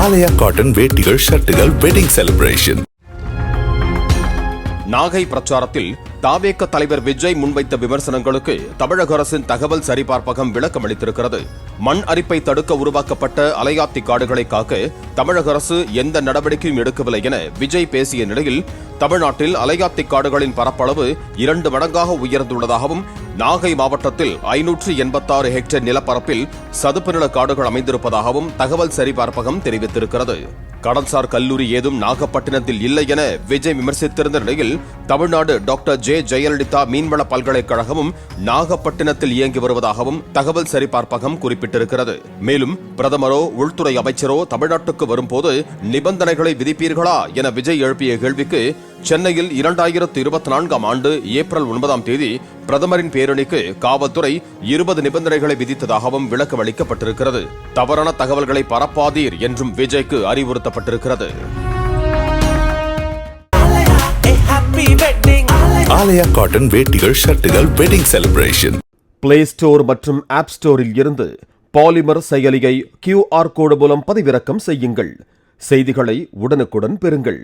ஆலயா cotton வேட்டிகள் ஷர்ட்டுகள் wedding celebration. Nagai பிரச்சாரத்தில் தாவேக தலைவர் விஜய் முன்வைத்த விமர்சனங்களுக்கு தமிழக அரசின் தகவல் சரிபார்ப்பகம் விளக்கம் அளித்திருக்கிறது. மண் அரிப்பை தடுக்க உருவாக்கப்பட்ட அலையாத்தி காடுகளை காக்க தமிழக அரசு எந்த நடவடிக்கையும் எடுக்கவில்லை என விஜய் பேசிய நிலையில், தமிழ்நாட்டில் அலையாத்தி காடுகளின் பரப்பளவு 2 மடங்காக உயர்ந்துள்ளதாகவும், நாகை மாவட்டத்தில் 586 ஹெக்டேர் நிலப்பரப்பில் சதுப்பு நில காடுகள் அமைந்திருப்பதாகவும் தகவல் சரிபார்ப்பகம் தெரிவித்திருக்கிறது. கடல்சார் கல்லூரி ஏதும் நாகப்பட்டினத்தில் இல்லை என விஜய் விமர்சித்திருந்த நிலையில், தமிழ்நாடு டாக்டர் ஜே ஜெயலலிதா மீன்வள பல்கலைக்கழகமும் நாகப்பட்டினத்தில் இயங்கி வருவதாகவும் தகவல் சரிபார்ப்பகம் குறிப்பிட்டிருக்கிறது. மேலும் பிரதமரோ உள்துறை அமைச்சரோ தமிழ்நாட்டுக்கு வரும்போது நிபந்தனைகளை விதிப்பீர்களா என விஜய் எழுப்பிய கேள்விக்கு, சென்னையில் 2024ஆம் ஆண்டு ஏப்ரல் 9ஆம் தேதி பிரதமரின் பேரணிக்கு காவல்துறை 20 நிபந்தனைகளை விதித்ததாகவும் விளக்கம் அளிக்கப்பட்டிருக்கிறது. தவறான தகவல்களை பரப்பாதீர் என்றும் விஜய்க்கு அறிவுறுத்தப்பட்டிருக்கிறது. ஆலயா காட்டன் வேட்டிகள் ஷர்ட்டுகள் வெட்டிங் செலிப்ரேஷன். பிளே ஸ்டோர் மற்றும் ஆப் ஸ்டோரில் இருந்து பாலிமர் செயலியை QR கோடு மூலம் பதிவிறக்கம் செய்யுங்கள். செய்திகளை உடனுக்குடன் பெறுங்கள்.